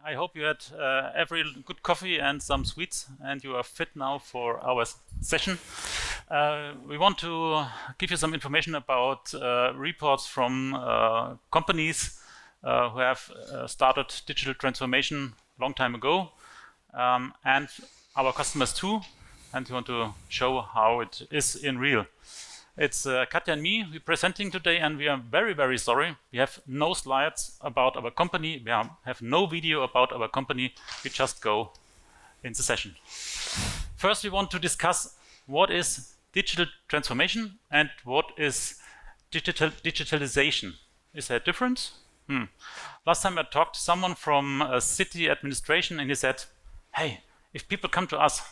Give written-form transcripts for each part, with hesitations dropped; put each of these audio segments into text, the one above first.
I hope you had every good coffee and some sweets, and you are fit now for our session. We want to give you some information about reports from companies who have started digital transformation a long time ago, and our customers too, and we want to show how it is in real. It's Katja and me, we're presenting today, and we are very, very sorry. We have no slides about our company, we have no video about our company, we just go in the session. First, we want to discuss what is digital transformation and what is digitalization. Is there a difference? Last time I talked to someone from a city administration and he said, hey, if people come to us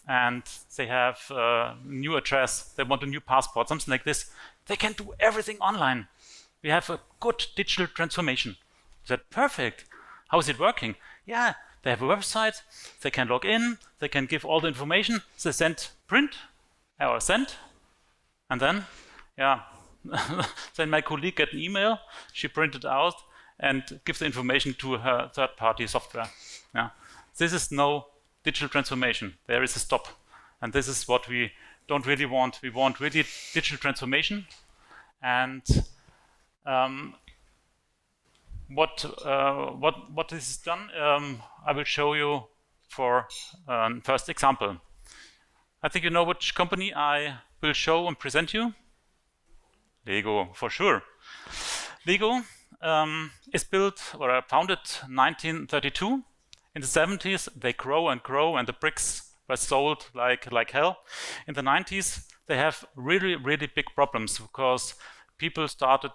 and they have a new address, they want a new passport, something like this, they can do everything online. We have a good digital transformation. Is that perfect? How is it working? Yeah, they have a website, they can log in, they can give all the information, they send print or send, and then, yeah, then my colleague get an email, she print it out and give the information to her third-party software. Yeah. This is no digital transformation. There is a stop. And this is what we don't really want. We want really digital transformation. And what this is done, I will show you for first example. I think you know which company I will show and present you. Lego, for sure. Lego is built or founded 1932. In the 70s, they grow and grow, and the bricks were sold like hell. In the 90s, they have really, really big problems because people started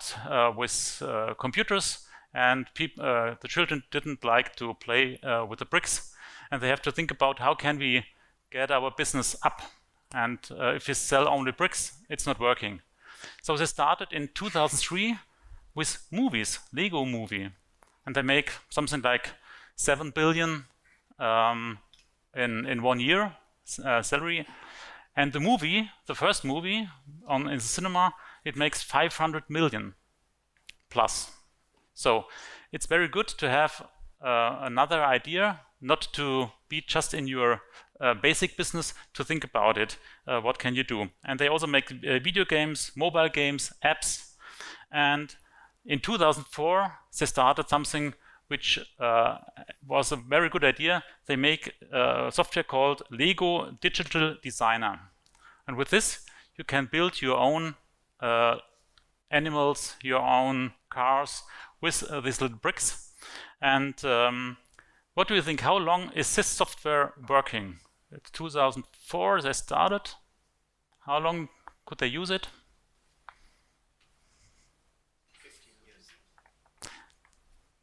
with computers, and the children didn't like to play with the bricks, and they have to think about how can we get our business up. And if you sell only bricks, it's not working. So they started in 2003 with movies, Lego movie, and they make something like 7 billion in 1 year salary, and the movie, the first movie in the cinema, it makes 500 million plus. So it's very good to have another idea, not to be just in your basic business, to think about it. What can you do? And they also make video games, mobile games, apps, and in 2004 they started something which was a very good idea. They make a software called Lego Digital Designer. And with this, you can build your own animals, your own cars with these little bricks. And what do you think? How long is this software working? It's 2004 they started. How long could they use it?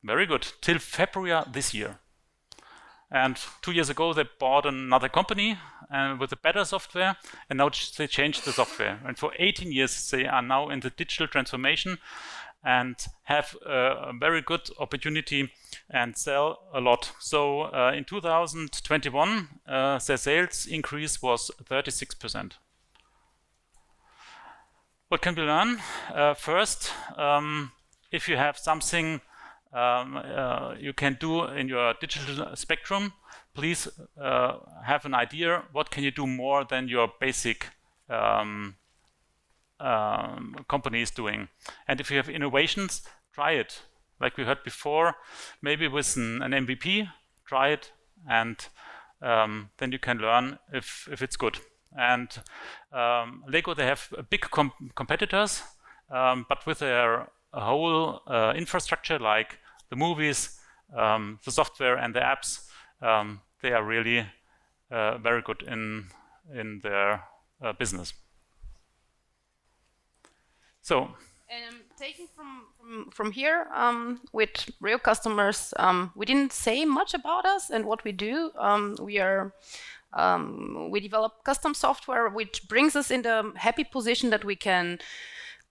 Very good, till February this year. And 2 years ago, they bought another company with a better software, and now they changed the software. And for 18 years, they are now in the digital transformation and have a very good opportunity and sell a lot. So in 2021, their sales increase was 36%. What can we learn? First, if you have something you can do in your digital spectrum, please have an idea what can you do more than your basic company is doing. And if you have innovations, try it. Like we heard before, maybe with an MVP, try it, and then you can learn if it's good. And Lego, they have big competitors, but with their whole infrastructure, like the movies, the software and the apps, they are really very good in their business. So, taking from here, with real customers, we didn't say much about us and what we do. We develop custom software, which brings us in the happy position that we can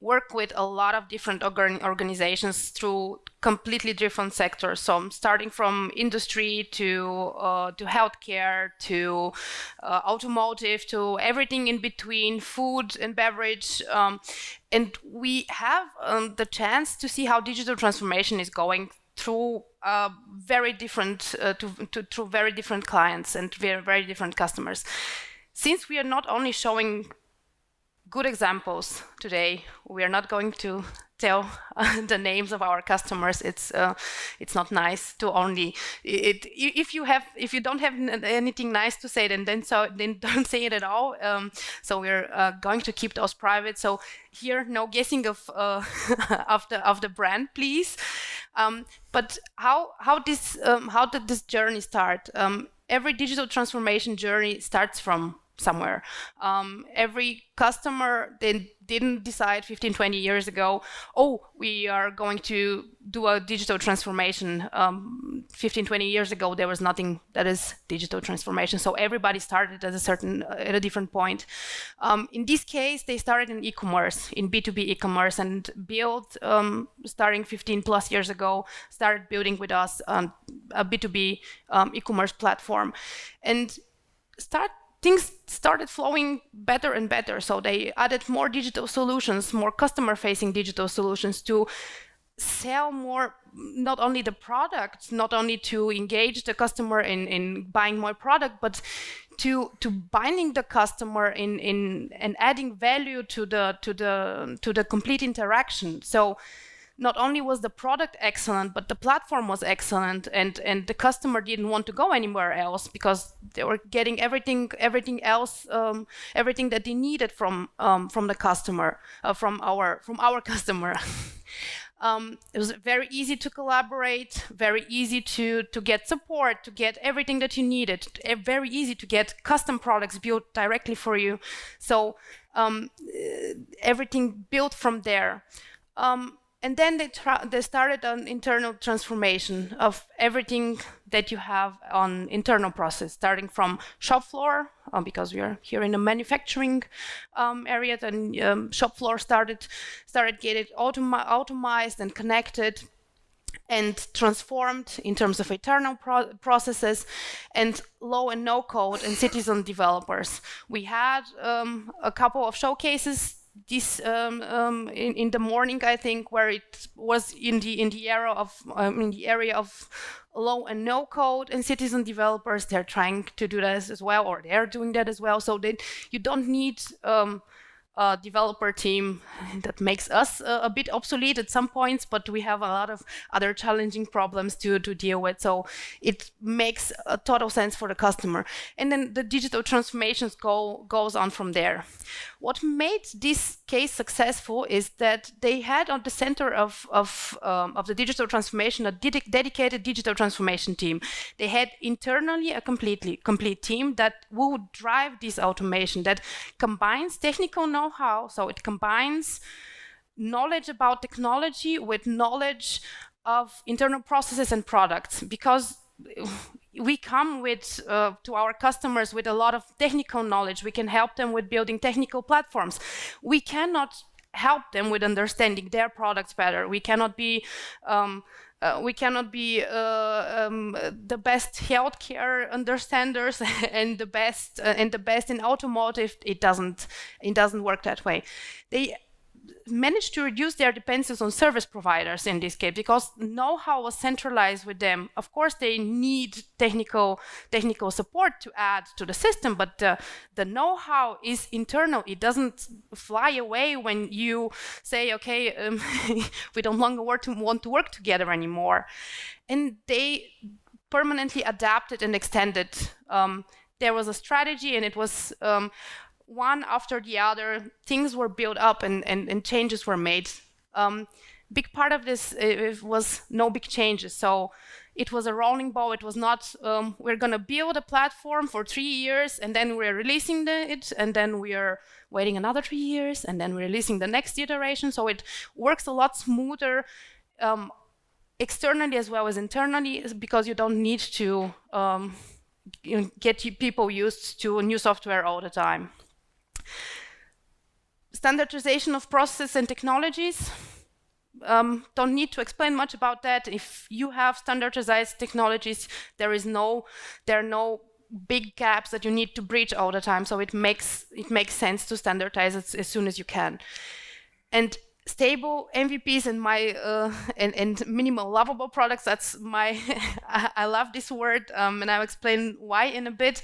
work with a lot of different organizations through completely different sectors. So starting from industry to healthcare, to automotive, to everything in between, food and beverage. And we have the chance to see how digital transformation is going through very different to very different clients and very different customers. Since we are not only showing good examples today, we are not going to tell the names of our customers. It's not nice to only if you don't have anything nice to say, then don't say it at all. So we're going to keep those private. So here, no guessing of of the brand, please. But how did this journey start? Every digital transformation journey starts from somewhere. Every customer didn't decide 15, 20 years ago, oh, we are going to do a digital transformation. 15, 20 years ago, there was nothing that is digital transformation. So everybody started at a different point. In this case, they started in e-commerce, in B2B e-commerce, and built, starting 15 plus years ago, started building with us a B2B e-commerce platform. And things started flowing better and better. So they added more digital solutions, more customer-facing digital solutions to sell more, not only the product, not only to engage the customer in buying more product, but to binding the customer in and adding value to the complete interaction. So not only was the product excellent, but the platform was excellent, and the customer didn't want to go anywhere else because they were getting everything else, everything that they needed from the customer, from our customer. It was very easy to collaborate, very easy to get support, to get everything that you needed, very easy to get custom products built directly for you. So everything built from there. And then they started an internal transformation of everything that you have on internal process, starting from shop floor, because we are here in the manufacturing area. Then shop floor started getting automized and connected and transformed in terms of internal processes and low and no code and citizen developers. We had a couple of showcases this in the morning, I think, where it was in the area of low and no code and citizen developers. They're trying to do that as well, or they're doing that as well. So you don't need a developer team that makes us a bit obsolete at some points, but we have a lot of other challenging problems to deal with. So it makes a total sense for the customer. And then the digital transformations goes on from there. What made this case successful is that they had on the center of the digital transformation a dedicated digital transformation team. They had internally a complete team that would drive this automation, that combines technical know-how. So it combines knowledge about technology with knowledge of internal processes and products, because we come with to our customers with a lot of technical knowledge. We can help them with building technical platforms. We cannot help them with understanding their products better. We cannot be the best healthcare understanders and the best in automotive. It doesn't work that way. They managed to reduce their dependencies on service providers in this case, because know-how was centralized with them. Of course, they need technical support to add to the system, but the know-how is internal. It doesn't fly away when you say, okay, we don't longer want to work together anymore. And they permanently adapted and extended. There was a strategy, and it was one after the other, things were built up and changes were made. Big part of this it was no big changes. So it was a rolling ball. It was not, we're going to build a platform for 3 years and then we're releasing it, and then we are waiting another 3 years and then we're releasing the next iteration. So it works a lot smoother externally as well as internally, because you don't need to get people used to new software all the time. Standardization of processes and technologies. Don't need to explain much about that. If you have standardized technologies, there are no big gaps that you need to bridge all the time. So it makes sense to standardize it as soon as you can. And stable MVPs and my and minimal lovable products. That's my I love this word, and I'll explain why in a bit.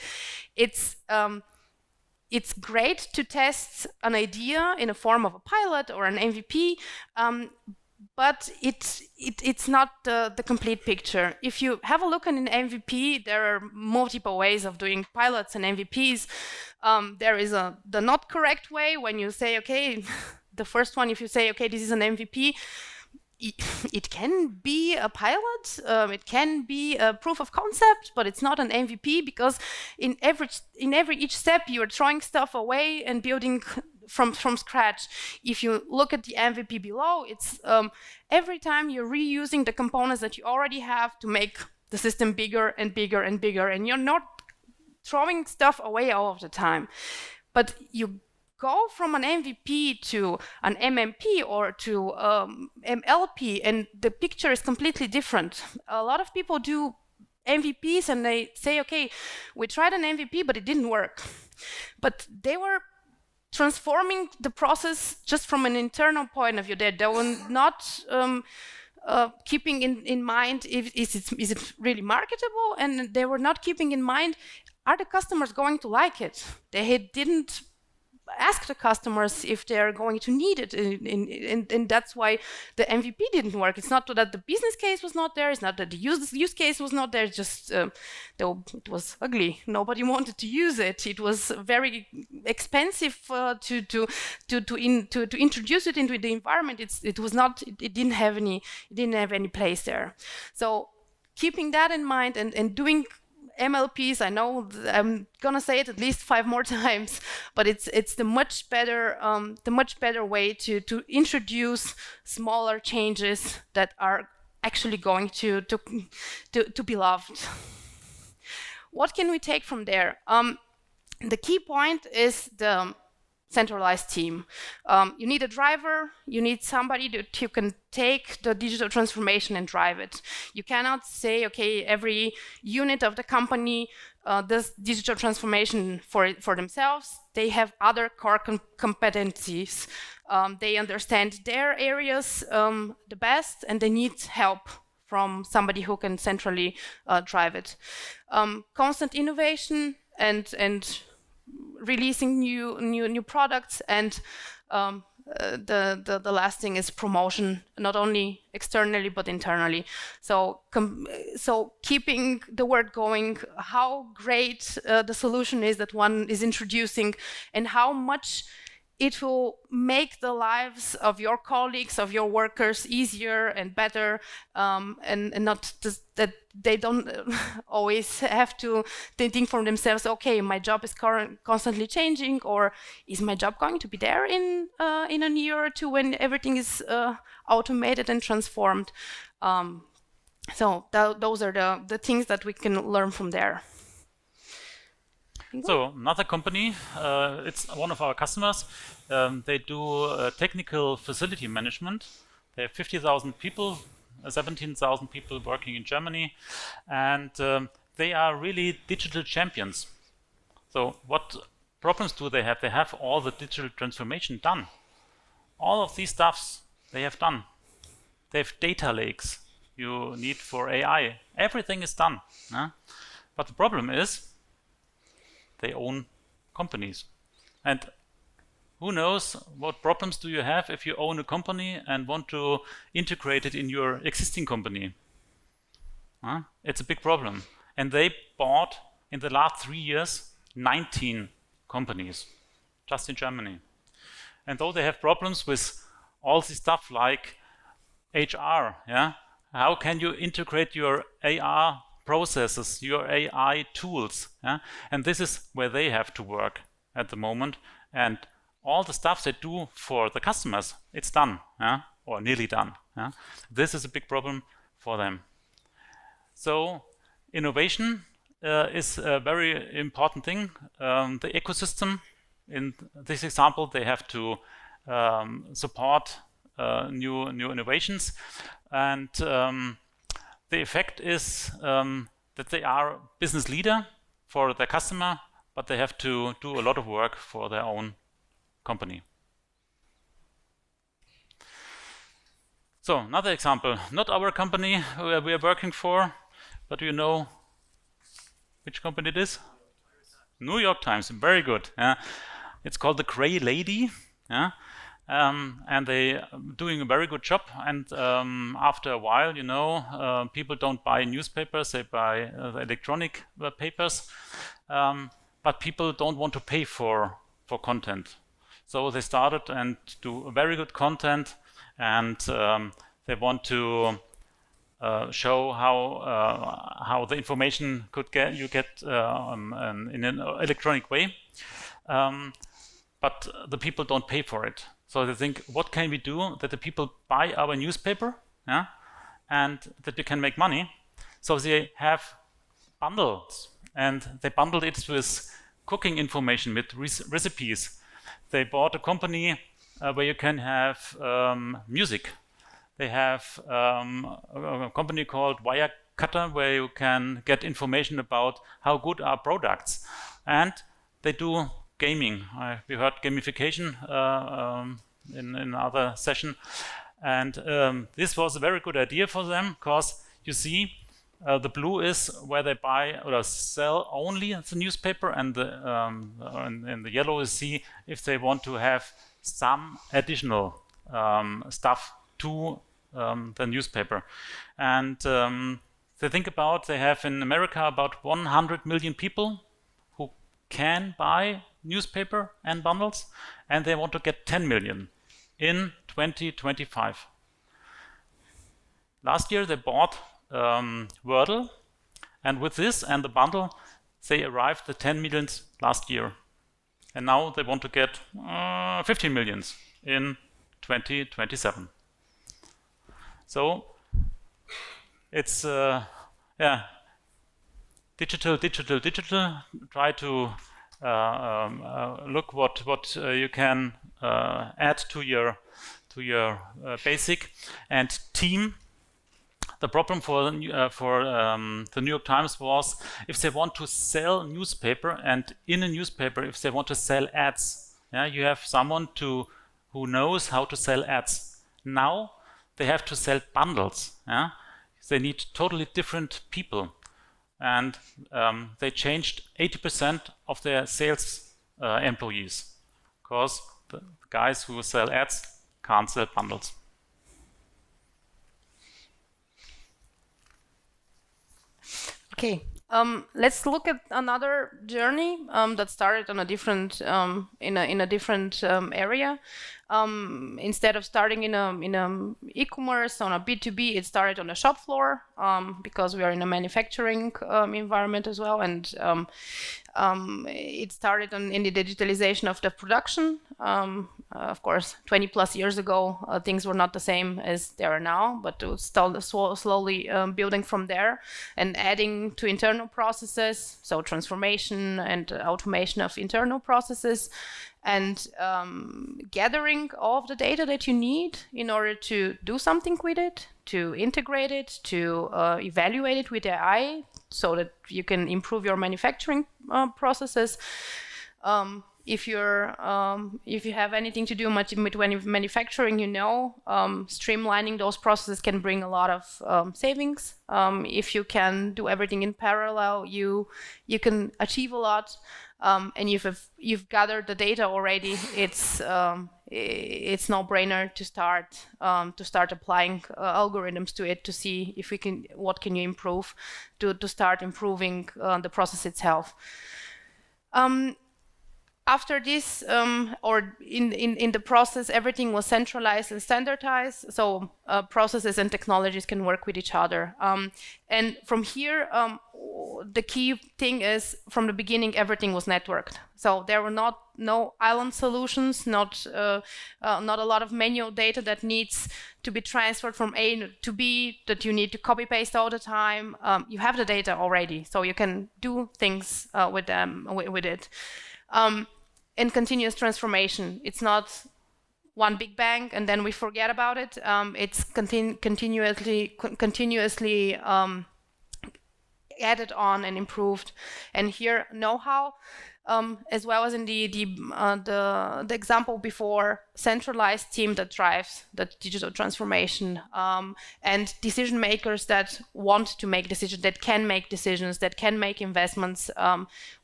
It's great to test an idea in a form of a pilot or an MVP, but it's not the complete picture. If you have a look at an MVP, there are multiple ways of doing pilots and MVPs. There is the not correct way, when you say, okay, the first one, if you say, okay, this is an MVP, it can be a pilot, it can be a proof of concept, but it's not an MVP, because in each step you are throwing stuff away and building from scratch. If you look at the MVP below, it's every time you're reusing the components that you already have to make the system bigger and bigger and bigger, and you're not throwing stuff away all of the time. But you go from an MVP to an MMP or to MLP, and the picture is completely different. A lot of people do MVPs and they say, okay, we tried an MVP, but it didn't work. But they were transforming the process just from an internal point of view. They were not keeping in mind is it really marketable, and they were not keeping in mind, are the customers going to like it? They didn't ask the customers if they're going to need it, and that's why the MVP didn't work. It's not that the business case was not there, it's not that the use case was not there, just it was ugly. Nobody wanted to use it. It was very expensive to introduce it into the environment. It didn't have any place there. So keeping that in mind and doing MLPs, I know I'm gonna say it at least 5 more times, but it's the much better way to introduce smaller changes that are actually going to be loved. What can we take from there? The key point is the centralized team. You need a driver, you need somebody who can take the digital transformation and drive it. You cannot say, okay, every unit of the company does digital transformation for themselves. They have other core competencies. They understand their areas the best, and they need help from somebody who can centrally drive it. Constant innovation and releasing new products, and the last thing is promotion, not only externally but internally. So keeping the word going, how great the solution is that one is introducing, and how much it will make the lives of your colleagues, of your workers, easier and better, and not just that they don't always have to think for themselves, okay, my job is constantly changing, or is my job going to be there in a year or two when everything is automated and transformed? So those are the things that we can learn from there. So another company, it's one of our customers. They do technical facility management. They have 50,000 people, 17,000 people working in Germany, and they are really digital champions. So what problems do they have? They have all the digital transformation done. All of these stuffs they have done. They have data lakes you need for AI. Everything is done. But the problem is, they own companies. And who knows what problems do you have if you own a company and want to integrate it in your existing company? It's a big problem. And they bought, in the last 3 years, 19 companies, just in Germany. And though they have problems with all this stuff like HR, how can you integrate your AR processes, your AI tools, and this is where they have to work at the moment. And all the stuff they do for the customers, it's done, or nearly done. This is a big problem for them. So innovation is a very important thing. The ecosystem, in this example, they have to support new innovations, and the effect is that they are business leader for their customer, but they have to do a lot of work for their own company. So another example, not our company where we are working for, but you know which company it is? New York Times, very good. It's called the Grey Lady, and they are doing a very good job. And after a while, you know, people don't buy newspapers; they buy electronic papers. But people don't want to pay for content, so they started and do very good content, and they want to show how the information you get in an electronic way, but the people don't pay for it. So they think, what can we do that the people buy our newspaper, and that we can make money? So they have bundles, and they bundled it with cooking information, with recipes. They bought a company where you can have music. They have a company called Wirecutter where you can get information about how good are products. And they do gaming. We heard gamification in another session. And this was a very good idea for them, because you see, the blue is where they buy or sell only the newspaper, and the yellow is see if they want to have some additional stuff to the newspaper. And they think about, they have in America about 100 million people who can buy newspaper and bundles, and they want to get 10 million in 2025. Last year they bought Wordle, and with this and the bundle they arrived at 10 millions last year, and now they want to get 15 millions in 2027. So it's digital. Try to look what you can add to your basic. And team. The problem for the New York Times was, if they want to sell newspaper, and in a newspaper, if they want to sell ads, you have someone who knows how to sell ads. Now they have to sell bundles. They need totally different people, and they changed 80% of their sales employees, because the guys who sell ads can't sell bundles. Okay, let's look at another journey that started on a different in a different area. Instead of starting in a e-commerce on a B2B, it started on the shop floor, because we are in a manufacturing environment as well, and it started in the digitalization of the production. Of course, 20 plus years ago, things were not the same as they are now, but it was still slowly building from there and adding to internal processes, so transformation and automation of internal processes, and gathering all of the data that you need in order to do something with it, to integrate it, to evaluate it with AI, so that you can improve your manufacturing processes. If you have anything to do much with manufacturing, streamlining those processes can bring a lot of savings. If you can do everything in parallel, you can achieve a lot. And you've gathered the data already, it's no-brainer to start applying algorithms to it, to see if what can you improve, to start improving the process itself. After this, or in the process, everything was centralized and standardized, so processes and technologies can work with each other. And from here, the key thing is, from the beginning, everything was networked. So there were no island solutions, not a lot of manual data that needs to be transferred from A to B, that you need to copy paste all the time. You have the data already, so you can do things with it. And continuous transformation. It's not one big bang and then we forget about it. It's continuously added on and improved. And here, know-how, as well as in the example before, centralized team that drives the digital transformation, and decision makers that want to make decisions, that can make decisions, that can make investments.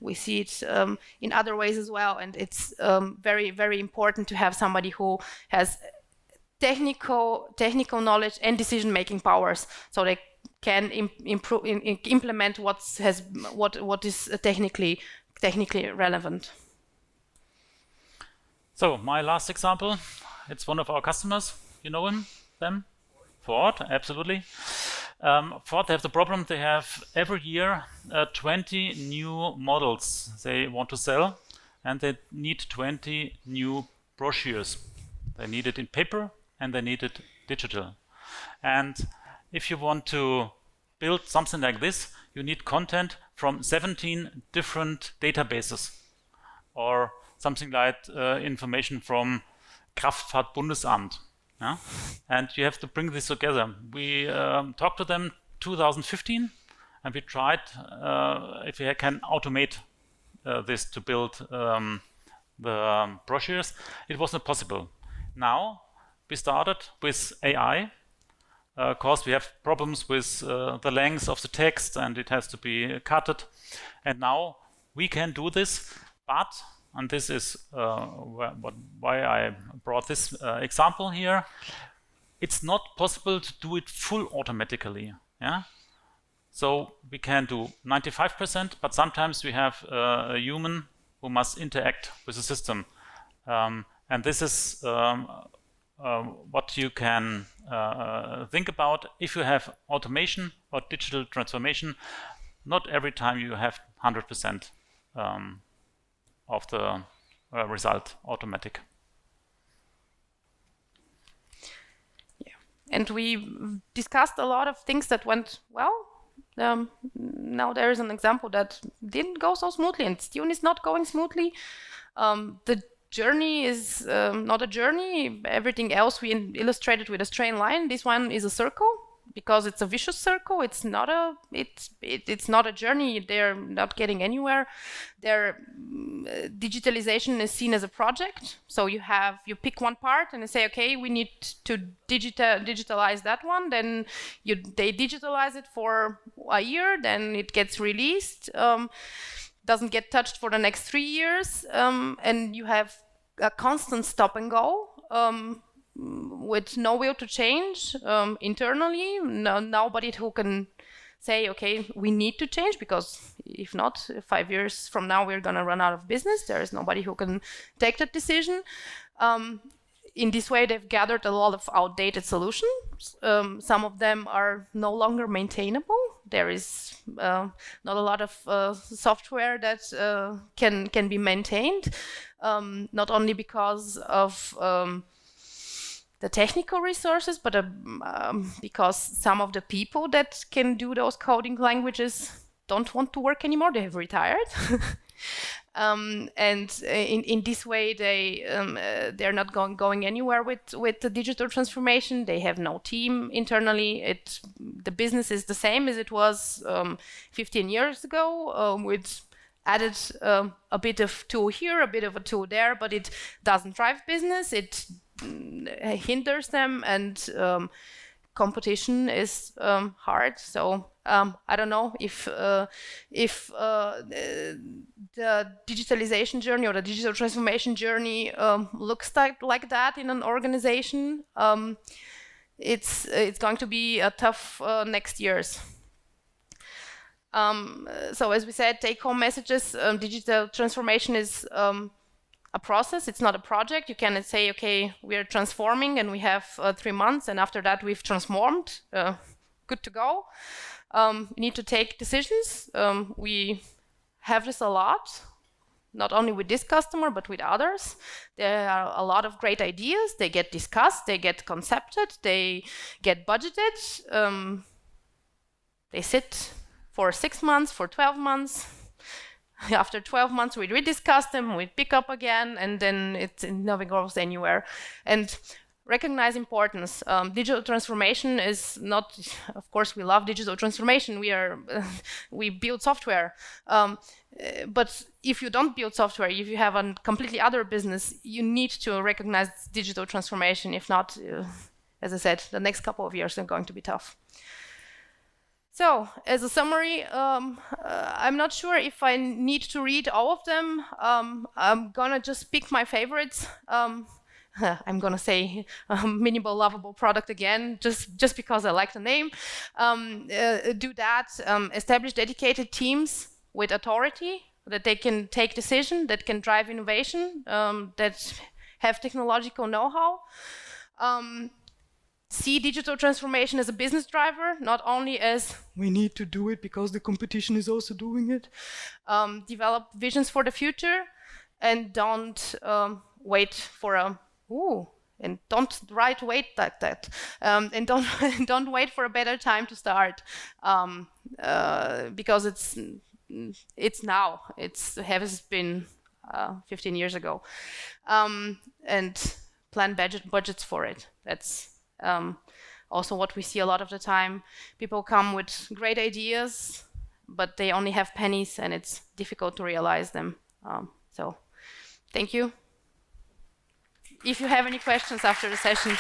We see it in other ways as well, and it's very, very important to have somebody who has technical knowledge and decision-making powers, so they can implement what is technically relevant. So my last example, it's one of our customers. You know them? Ford, absolutely. Ford, they have the problem, they have every year 20 new models they want to sell, and they need 20 new brochures. They need it in paper and they need it digital. And if you want to build something like this, you need content from 17 different databases, or something like information from Kraftfahrtbundesamt. Yeah? And you have to bring this together. We talked to them 2015, and we tried if we can automate this to build the brochures. It was not possible. Now we started with AI. Of course, we have problems with the length of the text, and it has to be cutted. And now we can do this, but, and this is why I brought this example here, it's not possible to do it full automatically. Yeah? So we can do 95%, but sometimes we have a human who must interact with the system. And this is what you can think about. If you have automation or digital transformation, not every time you have 100% of the result automatic. Yeah, and we discussed a lot of things that went well. Now there is an example that didn't go so smoothly, and still is not going smoothly. The journey is not a journey. Everything else we illustrated with a straight line. This one is a circle, because it's a vicious circle. It's not a journey. They're not getting anywhere. Their digitalization is seen as a project. So you pick one part and you say, okay, we need to digitalize that one. Then they digitalize it for a year. Then it gets released. Doesn't get touched for the next 3 years, and you have a constant stop and go with no will to change internally. Nobody who can say, okay, we need to change, because if not, 5 years from now we're going to run out of business. There is nobody who can take that decision. In this way, they've gathered a lot of outdated solutions. Some of them are no longer maintainable. There is not a lot of software that can be maintained, not only because of the technical resources, but because some of the people that can do those coding languages don't want to work anymore. They have retired. And in this way, they're not going anywhere with the digital transformation. They have no team internally. The business is the same as it was 15 years ago. With added a bit of tool here, a bit of a tool there, but it doesn't drive business. It hinders them, and competition is hard. So I don't know if the digitalization journey or the digital transformation journey looks like that in an organization. It's going to be a tough next years. So as we said, take-home messages. Digital transformation is a process. It's not a project. You cannot say, okay, we're transforming and we have 3 months, and after that we've transformed. Good to go. We need to take decisions. We have this a lot, not only with this customer, but with others. There are a lot of great ideas. They get discussed, they get concepted, they get budgeted. They sit for 6 months, for 12 months. After 12 months, we rediscuss them, we pick up again, and then it never goes anywhere. And recognize importance. Digital transformation is not, of course, we love digital transformation. We build software. But if you don't build software, if you have a completely other business, you need to recognize digital transformation. If not, as I said, the next couple of years are going to be tough. So, as a summary, I'm not sure if I need to read all of them. I'm gonna just pick my favorites. I'm gonna say minimal lovable product again, just because I like the name. Do that. Establish dedicated teams with authority, that they can take decision, that can drive innovation, that have technological know-how. See digital transformation as a business driver, not only as we need to do it because the competition is also doing it. Develop visions for the future, and don't wait for a and don't wait like that, and don't wait for a better time to start, because it's now. It has been 15 years ago, and plan budgets for it. That's also what we see a lot of the time. People come with great ideas, but they only have pennies, and it's difficult to realize them. So, thank you. If you have any questions after the session.